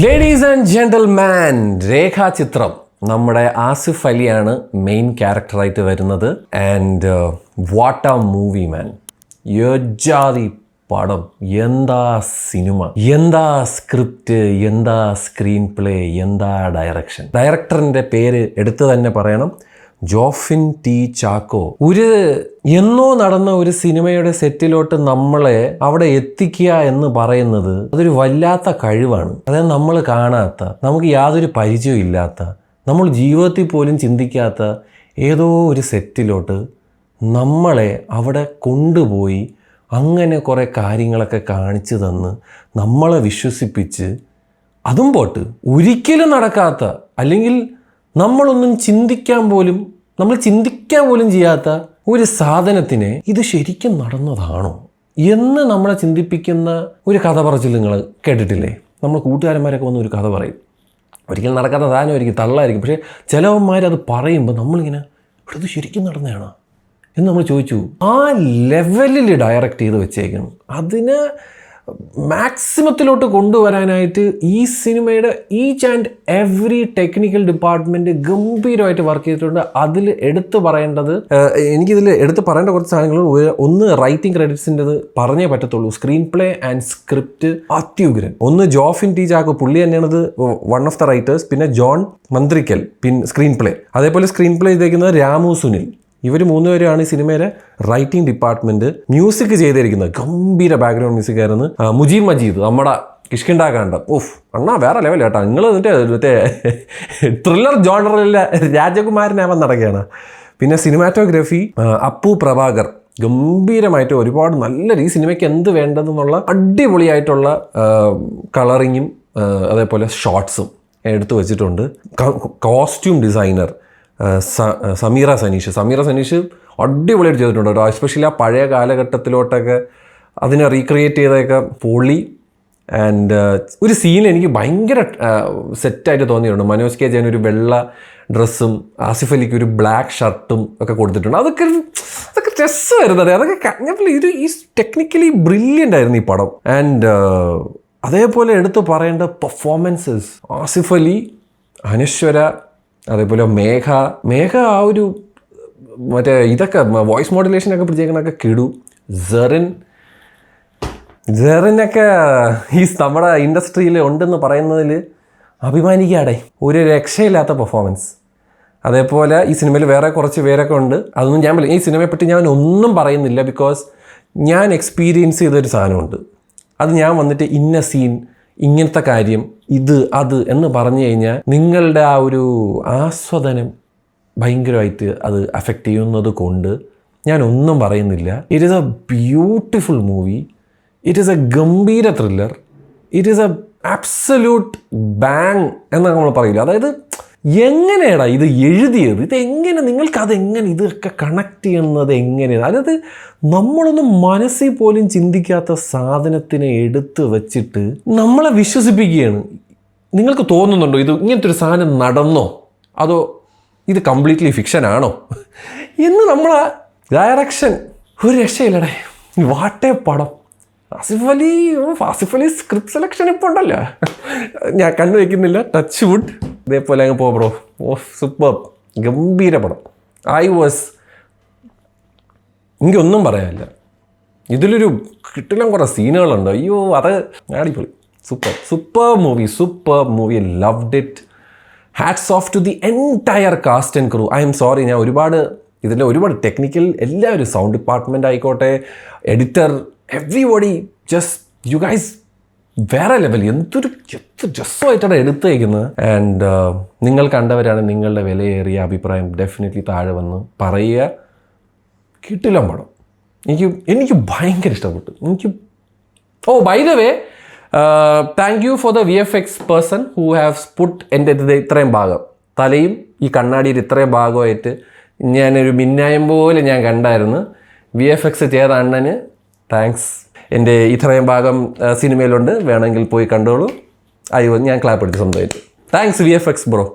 Ladies and gentleman, രേഖാചിത്രം നമ്മുടെ Asif അലിയാണ് main ക്യാരക്ടറായിട്ട് വരുന്നത്. ആൻഡ് വാട്ട് ആ മൂവി മാൻ, യജാതി പടം, എന്താ സിനിമ, എന്താ സ്ക്രിപ്റ്റ്, എന്താ സ്ക്രീൻ പ്ലേ, എന്താ ഡയറക്ഷൻ. ഡയറക്ടറിൻ്റെ പേര് എടുത്തു തന്നെ പറയണം, ജോഫിൻ ടി ചാക്കോ. എന്നോ നടന്ന ഒരു സിനിമയുടെ സെറ്റിലോട്ട് നമ്മളെ അവിടെ എത്തിക്കുക എന്ന് പറയുന്നത് അതൊരു വല്ലാത്ത കഴിവാണ്. അതായത് നമ്മൾ കാണാത്ത, നമുക്ക് യാതൊരു പരിചയവും ഇല്ലാത്ത, നമ്മൾ ജീവിതത്തിൽ പോലും ചിന്തിക്കാത്ത ഏതോ ഒരു സെറ്റിലോട്ട് നമ്മളെ അവിടെ കൊണ്ടുപോയി അങ്ങനെ കുറേ കാര്യങ്ങളൊക്കെ കാണിച്ചു തന്ന് നമ്മളെ വിശ്വസിപ്പിച്ച്, അതും പോട്ട് ഒരിക്കലും നടക്കാത്ത, അല്ലെങ്കിൽ നമ്മളൊന്നും ചിന്തിക്കാൻ പോലും ചെയ്യാത്ത ഒരു സാധനത്തിനെ ഇത് ശരിക്കും നടന്നതാണോ എന്ന് നമ്മളെ ചിന്തിപ്പിക്കുന്ന ഒരു കഥ പറച്ചിൽ നിങ്ങൾ കേട്ടിട്ടില്ലേ? നമ്മൾ കൂട്ടുകാരന്മാരൊക്കെ വന്ന് ഒരു കഥ പറയും, ഒരിക്കലും നടക്കാത്ത സാധനമായിരിക്കും, തള്ളായിരിക്കും. പക്ഷേ ചിലവന്മാരത് പറയുമ്പോൾ നമ്മളിങ്ങനെ ഇത് ശരിക്കും നടന്നതാണോ എന്ന് നമ്മൾ ചോദിച്ചു. ആ ലെവലിൽ ഡയറക്റ്റ് ചെയ്ത് വെച്ചേക്കണം. അതിന് മാക്സിമത്തിലോട്ട് കൊണ്ടുവരാനായിട്ട് ഈ സിനിമയുടെ each and every technical department ഗംഭീരമായിട്ട് വർക്ക് ചെയ്തിട്ടുണ്ട്. അതിൽ എടുത്തു പറയേണ്ടത്, എനിക്കിതിൽ എടുത്ത് പറയേണ്ട കുറച്ച് സാധനങ്ങൾ, ഒന്ന് റൈറ്റിംഗ് ക്രെഡിറ്റ്സിൻ്റെത് പറഞ്ഞേ പറ്റത്തുള്ളൂ. സ്ക്രീൻ പ്ലേ ആൻഡ് സ്ക്രിപ്റ്റ് അത്യുഗ്രൻ. ഒന്ന് ജോഫിൻ ടി ചാക്കോ, പുള്ളി തന്നെയാണത് വൺ ഓഫ് ദ റൈറ്റേഴ്സ്. പിന്നെ ജോൺ മന്ത്രിക്കൽ സ്ക്രീൻ പ്ലേ. അതേപോലെ സ്ക്രീൻ പ്ലേ ചെയ്തേക്കുന്നത് രാമു സുനിൽ. ഇവർ മൂന്നുപേരാണ് ഈ സിനിമയിലെ റൈറ്റിംഗ് ഡിപ്പാർട്ട്മെൻറ്റ്. മ്യൂസിക് ചെയ്തിരിക്കുന്നത് ഗംഭീര ബാക്ക്ഗ്രൗണ്ട് മ്യൂസിക് ആയിരുന്നു മുജീബ് മജീദ്, നമ്മുടെ കിഷ്കിണ്ടാകാണ്ട. ഓഫ് അണ്ണാ വേറെ ലെവൽ കേട്ടോ. നിങ്ങൾ മറ്റേ ത്രില്ലർ ജോണറിലെ രാജകുമാരനാവാൻ നടക്കുകയാണ്. പിന്നെ സിനിമാറ്റോഗ്രാഫി അപ്പു പ്രഭാകർ, ഗംഭീരമായിട്ട് ഒരുപാട് നല്ല ഈ സിനിമയ്ക്ക് എന്ത് വേണ്ടതെന്നുള്ള അടിപൊളിയായിട്ടുള്ള കളറിങ്ങും അതേപോലെ ഷോട്ട്സും എടുത്തു വച്ചിട്ടുണ്ട്. കോസ്റ്റ്യൂം ഡിസൈനർ സമീറ സനീഷ് അടിപൊളിയായിട്ട് ചെയ്തിട്ടുണ്ട് കേട്ടോ. എസ്പെഷ്യലി ആ പഴയ കാലഘട്ടത്തിലോട്ടൊക്കെ അതിനെ റീക്രിയേറ്റ് ചെയ്തൊക്കെ പൊളി. ആൻഡ് ഒരു സീനിൽ എനിക്ക് ഭയങ്കര സെറ്റായിട്ട് തോന്നിയിട്ടുണ്ട്. മനോജ് കെ ജയൻ ഒരു വെള്ള ഡ്രസ്സും ആസിഫ് അലിക്ക് ഒരു ബ്ലാക്ക് ഷർട്ടും ഒക്കെ കൊടുത്തിട്ടുണ്ട്. അതൊക്കെ രസമായിരുന്നു. അതൊക്കെ കഴിഞ്ഞപ്പോൾ ഇത് ഈ ടെക്നിക്കലി ബ്രില്യൻ്റ് ആയിരുന്നു ഈ പടം. ആൻഡ് അതേപോലെ എടുത്തു പറയേണ്ട പെർഫോമൻസസ്, ആസിഫ് അലി, അനശ്വര, അതേപോലെ മേഘ ആ ഒരു മറ്റേ ഇതൊക്കെ വോയിസ് മോഡുലേഷനൊക്കെ പിടിച്ചേക്കണൊക്കെ കിടു. ജെറിനൊക്കെ ഈ നമ്മുടെ ഇൻഡസ്ട്രിയിൽ ഉണ്ടെന്ന് പറയുന്നതിൽ അഭിമാനിക്കാടെ. ഒരു രക്ഷയില്ലാത്ത പെർഫോമൻസ്. അതേപോലെ ഈ സിനിമയിൽ വേറെ കുറച്ച് പേരൊക്കെ ഉണ്ട്. അതൊന്നും ഞാൻ ഈ സിനിമയെപ്പറ്റി ഞാൻ ഒന്നും പറയുന്നില്ല, ബിക്കോസ് ഞാൻ എക്സ്പീരിയൻസ് ചെയ്തൊരു സാധനമുണ്ട്. അത് ഞാൻ വന്നിട്ട് ഇന്ന സീൻ, ഇങ്ങനത്തെ കാര്യം, അത് എന്ന് പറഞ്ഞു കഴിഞ്ഞാൽ നിങ്ങളുടെ ആ ഒരു ആസ്വാദനം ഭയങ്കരമായിട്ട് അത് അഫക്റ്റ് ചെയ്യുന്നത് കൊണ്ട് ഞാൻ ഒന്നും പറയുന്നില്ല. It is a beautiful movie. It is a ഗംഭീര thriller. It is a absolute bang എന്നൊക്കെ നമ്മൾ പറയില്ല. അതായത് എങ്ങനെയാണ് ഇത് എഴുതിയത്, ഇതെങ്ങനെ, നിങ്ങൾക്കതെങ്ങനെ ഇതൊക്കെ കണക്ട് ചെയ്യുന്നത് എങ്ങനെയാണ്? അതായത് നമ്മളൊന്നും മനസ്സിൽ പോലും ചിന്തിക്കാത്ത സാധനത്തിനെ എടുത്ത് വച്ചിട്ട് നമ്മളെ വിശ്വസിപ്പിക്കുകയാണ്. നിങ്ങൾക്ക് തോന്നുന്നുണ്ടോ ഇത് ഇങ്ങനത്തെ ഒരു സാധനം നടന്നോ, അതോ ഇത് കംപ്ലീറ്റ്ലി ഫിക്ഷനാണോ എന്ന്? നമ്മളെ ഡയറക്ഷൻ ഒരു രക്ഷയില്ലടേ. വാട്ടേ പടം. ആസിഫ് അലി സ്ക്രിപ്റ്റ് സെലക്ഷൻ ഇപ്പോൾ ഉണ്ടല്ലോ, ഞാൻ കണ്ണു വയ്ക്കുന്നില്ല, ടച്ച് വുഡ്. ഇതേപോലെ അങ്ങ് പോ ബ്രോ. സൂപ്പർ, ഗംഭീര പടം. എനിക്കൊന്നും പറയാനില്ല. ഇതിലൊരു കിട്ടിലും കുറേ സീനുകളുണ്ട്. അയ്യോ, അത് അടിപൊളി. Super movie. Loved it. Hats off to the entire cast and crew. I am sorry, ഞാൻ ഒരുപാട് ടെക്നിക്കൽ, എല്ലാവരും, സൗണ്ട് ഡിപ്പാർട്ട്മെൻറ്റ് ആയിക്കോട്ടെ, editor, everybody, just you guys വേറെ ലെവൽ. എത്ര ജസ്സുമായിട്ടാണ് എടുത്തേക്കുന്നത്. ആൻഡ് നിങ്ങൾ കണ്ടവരാണ്, നിങ്ങളുടെ വിലയേറിയ അഭിപ്രായം ഡെഫിനറ്റ്ലി താഴെ വന്ന് പറയുക. കിട്ടില്ല പടം. എനിക്ക് ഭയങ്കര ഇഷ്ടപ്പെട്ടു. By the way, thank you for the VFX person who haves put എൻ്റെ ഇത്രയും ഭാഗം, തലയും ഈ കണ്ണാടിയിൽ ഇത്രയും ഭാഗമായിട്ട് ഞാനൊരു മിന്നായം പോലെ ഞാൻ കണ്ടായിരുന്നു. VFX ചെയ്ത അണ്ണന് താങ്ക്സ്. എൻ്റെ ഇത്രയും ഭാഗം സിനിമയിലുണ്ട്, വേണമെങ്കിൽ പോയി കണ്ടോളൂ. ഞാൻ ക്ലാപ്പ് എടുത്ത് സ്വന്തമായിട്ട്. Thanks VFX bro.